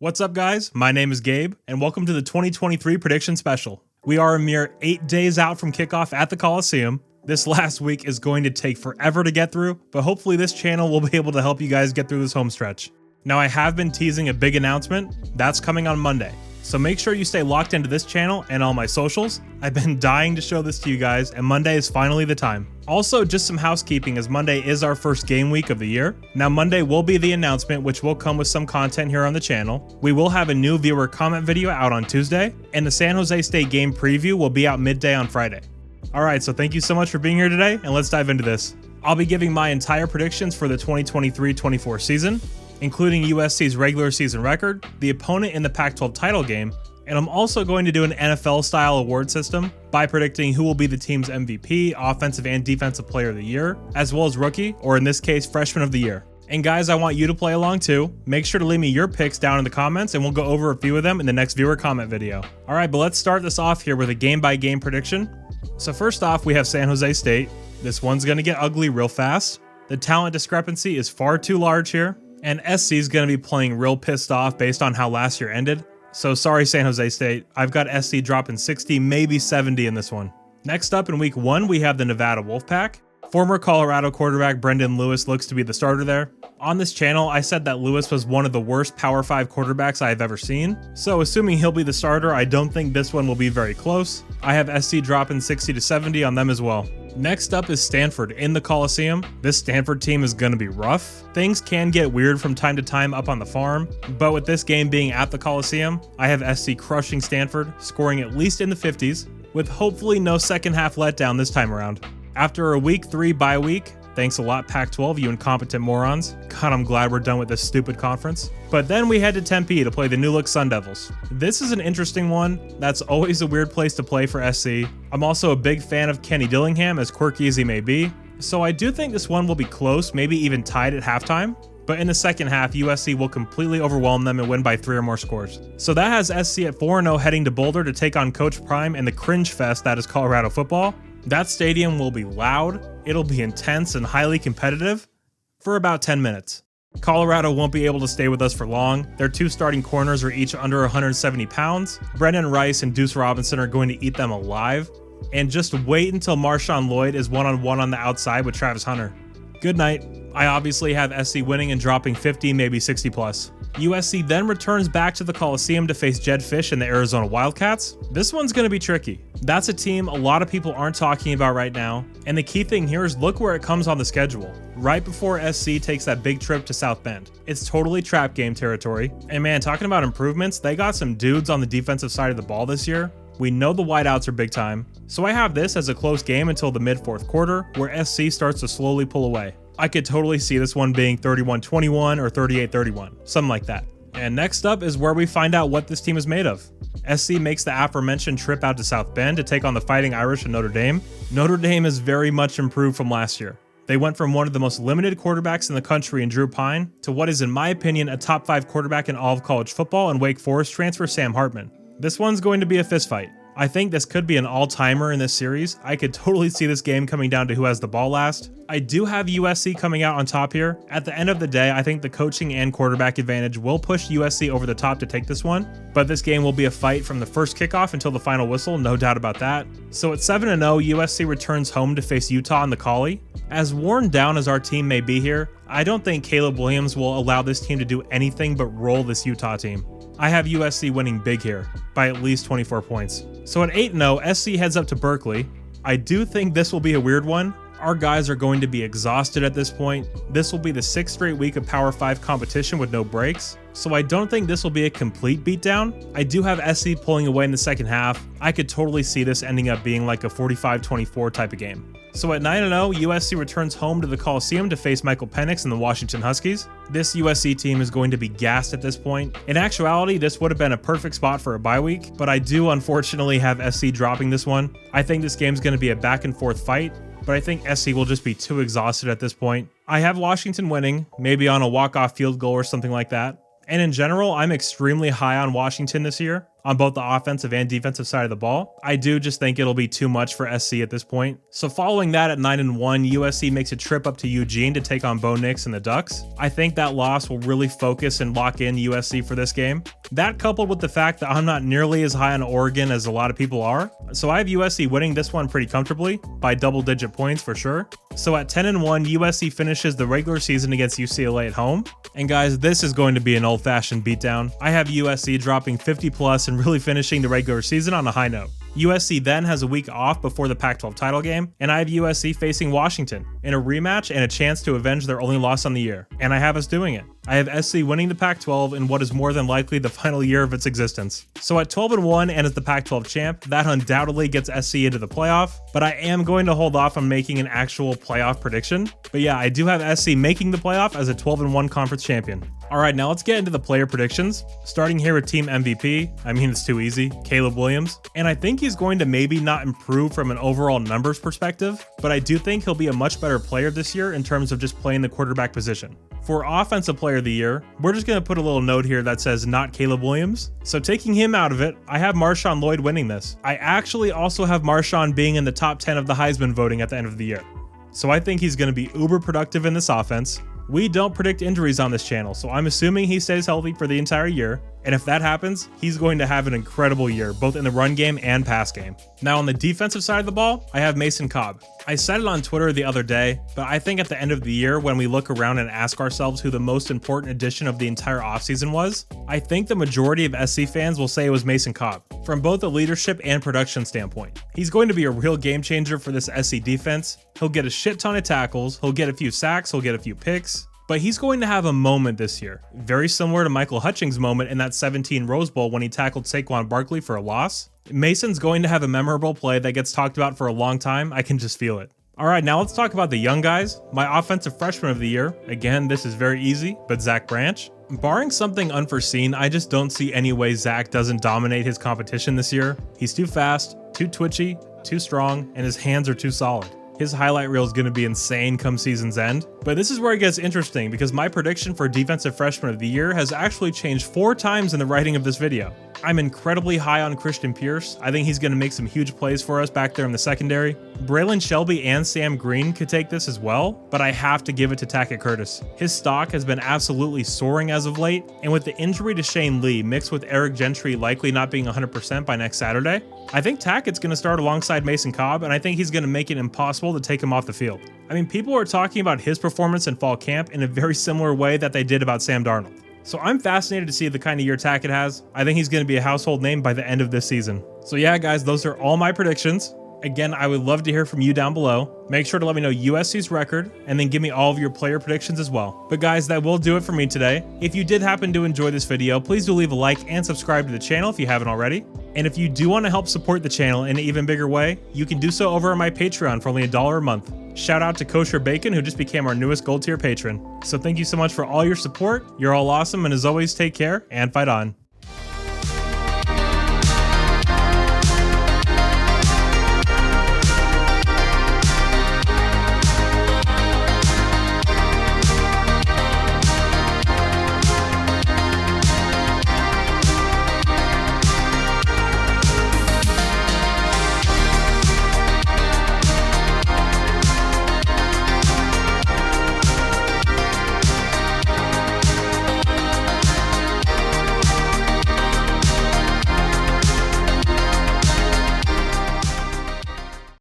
What's up, guys? My name is Gabe, and welcome to the 2023 Prediction Special. We are a mere 8 days out from kickoff at the Coliseum. This last week is going to take forever to get through, but hopefully this channel will be able to help you guys get through this home stretch. Now, I have been teasing a big announcement. That's coming on Monday. So make sure you stay locked into this channel and all my socials. I've been dying to show this to you guys, and Monday is finally the time. Also, just some housekeeping, as Monday is our first game week of the year. Now, Monday will be the announcement, which will come with some content here on the channel. We will have a new viewer comment video out on Tuesday, and the San Jose State game preview will be out midday on Friday. Alright, so thank you so much for being here today, and let's dive into this. I'll be giving my entire predictions for the 2023-24 season, including USC's regular season record, the opponent in the Pac-12 title game, and I'm also going to do an NFL-style award system by predicting who will be the team's MVP, offensive and defensive player of the year, as well as rookie, or in this case, freshman of the year. And guys, I want you to play along too. Make sure to leave me your picks down in the comments and we'll go over a few of them in the next viewer comment video. Alright, but let's start this off here with a game-by-game prediction. So first off, we have San Jose State. This one's going to get ugly real fast. The talent discrepancy is far too large here. And SC is going to be playing real pissed off based on how last year ended. So sorry, San Jose State. I've got SC dropping 60, maybe 70 in this one. Next up in week 1, we have the Nevada Wolfpack. Former Colorado quarterback Brendan Lewis looks to be the starter there. On this channel, I said that Lewis was one of the worst Power 5 quarterbacks I have ever seen. So assuming he'll be the starter, I don't think this one will be very close. I have SC dropping 60 to 70 on them as well. Next up is Stanford in the Coliseum. This Stanford team is going to be rough. Things can get weird from time to time up on the farm, but with this game being at the Coliseum, I have SC crushing Stanford, scoring at least in the 50s, with hopefully no second half letdown this time around. After a week 3 bye week, thanks a lot Pac-12, you incompetent morons. God, I'm glad we're done with this stupid conference. But then we head to Tempe to play the New Look Sun Devils. This is an interesting one. That's always a weird place to play for SC. I'm also a big fan of Kenny Dillingham, as quirky as he may be. So I do think this one will be close, maybe even tied at halftime. But in the second half, USC will completely overwhelm them and win by 3 or more scores. So that has SC at 4-0 heading to Boulder to take on Coach Prime and the cringe fest that is Colorado football. That stadium will be loud, it'll be intense and highly competitive for about 10 minutes. Colorado won't be able to stay with us for long. Their 2 starting corners are each under 170 pounds. Brendan Rice and Deuce Robinson are going to eat them alive. And just wait until Marshawn Lloyd is one-on-one on the outside with Travis Hunter. Good night. I obviously have SC winning and dropping 50, maybe 60 plus. USC then returns back to the Coliseum to face Jedd Fisch and the Arizona Wildcats. This one's going to be tricky. That's a team a lot of people aren't talking about right now, and the key thing here is look where it comes on the schedule. Right before SC takes that big trip to South Bend. It's totally trap game territory, and man, talking about improvements, they got some dudes on the defensive side of the ball this year. We know the wideouts are big time, so I have this as a close game until the mid-4th quarter, where SC starts to slowly pull away. I could totally see this one being 31-21 or 38-31, something like that. And next up is where we find out what this team is made of. SC makes the aforementioned trip out to South Bend to take on the Fighting Irish of Notre Dame. Notre Dame is very much improved from last year. They went from one of the most limited quarterbacks in the country in Drew Pine to what is, in my opinion, a top 5 quarterback in all of college football and Wake Forest transfer Sam Hartman. This one's going to be a fistfight. I think this could be an all-timer in this series. I could totally see this game coming down to who has the ball last. I do have USC coming out on top here. At the end of the day, I think the coaching and quarterback advantage will push USC over the top to take this one, but this game will be a fight from the first kickoff until the final whistle, no doubt about that. So at 7-0, USC returns home to face Utah in the Collie. As worn down as our team may be here, I don't think Caleb Williams will allow this team to do anything but roll this Utah team. I have USC winning big here, by at least 24 points. So at 8-0, SC heads up to Berkeley. I do think this will be a weird one. Our guys are going to be exhausted at this point. This will be the 6th straight week of Power 5 competition with no breaks, so I don't think this will be a complete beatdown. I do have SC pulling away in the second half. I could totally see this ending up being like a 45-24 type of game. So at 9-0, USC returns home to the Coliseum to face Michael Penix and the Washington Huskies. This USC team is going to be gassed at this point. In actuality, this would have been a perfect spot for a bye week, but I do unfortunately have SC dropping this one. I think this game's going to be a back and forth fight, but I think SC will just be too exhausted at this point. I have Washington winning, maybe on a walk-off field goal or something like that. And in general, I'm extremely high on Washington this year. on both the offensive and defensive side of the ball. I do just think it'll be too much for SC at this point. So following that at 9-1, USC makes a trip up to Eugene to take on Bo Nix and the Ducks. I think that loss will really focus and lock in USC for this game. That coupled with the fact that I'm not nearly as high on Oregon as a lot of people are. So I have USC winning this one pretty comfortably by double-digit points for sure. So at 10-1, USC finishes the regular season against UCLA at home. And guys, this is going to be an old-fashioned beatdown. I have USC dropping 50 plus and really finishing the regular season on a high note. USC then has a week off before the Pac-12 title game, and I have USC facing Washington in a rematch and a chance to avenge their only loss on the year. And I have us doing it. I have SC winning the Pac-12 in what is more than likely the final year of its existence. So at 12-1 and as the Pac-12 champ, that undoubtedly gets SC into the playoff, but I am going to hold off on making an actual playoff prediction. But yeah, I do have SC making the playoff as a 12-1 conference champion. Alright, now let's get into the player predictions. Starting here with team MVP, I mean it's too easy, Caleb Williams. And I think he's going to maybe not improve from an overall numbers perspective, but I do think he'll be a much better player this year in terms of just playing the quarterback position. For Offensive Player of the Year, we're just going to put a little note here that says not Caleb Williams. So taking him out of it, I have Marshawn Lloyd winning this. I actually also have Marshawn being in the top 10 of the Heisman voting at the end of the year. So I think he's going to be uber productive in this offense. We don't predict injuries on this channel, so I'm assuming he stays healthy for the entire year. And if that happens, he's going to have an incredible year, both in the run game and pass game. Now on the defensive side of the ball, I have Mason Cobb. I said it on Twitter the other day, but I think at the end of the year, when we look around and ask ourselves who the most important addition of the entire offseason was, I think the majority of SC fans will say it was Mason Cobb, from both a leadership and production standpoint. He's going to be a real game changer for this SC defense. He'll get a shit ton of tackles, he'll get a few sacks, he'll get a few picks. But he's going to have a moment this year, very similar to Michael Hutchings' moment in that 17 Rose Bowl when he tackled Saquon Barkley for a loss. Mason's going to have a memorable play that gets talked about for a long time. I can just feel it. Alright, now let's talk about the young guys. My offensive freshman of the year, again, this is very easy, but Zach Branch. Barring something unforeseen, I just don't see any way Zach doesn't dominate his competition this year. He's too fast, too twitchy, too strong, and his hands are too solid. His highlight reel is going to be insane come season's end. But this is where it gets interesting because my prediction for Defensive Freshman of the Year has actually changed 4 times in the writing of this video. I'm incredibly high on Christian Pierce. I think he's going to make some huge plays for us back there in the secondary. Braylon Shelby and Sam Green could take this as well, but I have to give it to Tackett Curtis. His stock has been absolutely soaring as of late, and with the injury to Shane Lee mixed with Eric Gentry likely not being 100% by next Saturday, I think Tackett's going to start alongside Mason Cobb, and I think he's going to make it impossible to take him off the field. I mean, people are talking about his performance in fall camp in a very similar way that they did about Sam Darnold. So I'm fascinated to see the kind of year Tackett has. I think he's going to be a household name by the end of this season. So yeah, guys, those are all my predictions. Again, I would love to hear from you down below. Make sure to let me know USC's record and then give me all of your player predictions as well. But guys, that will do it for me today. If you did happen to enjoy this video, please do leave a like and subscribe to the channel if you haven't already. And if you do want to help support the channel in an even bigger way, you can do so over on my Patreon for only $1 a month. Shout out to Kosher Bacon, who just became our newest gold tier patron. So thank you so much for all your support. You're all awesome, and as always, take care and fight on.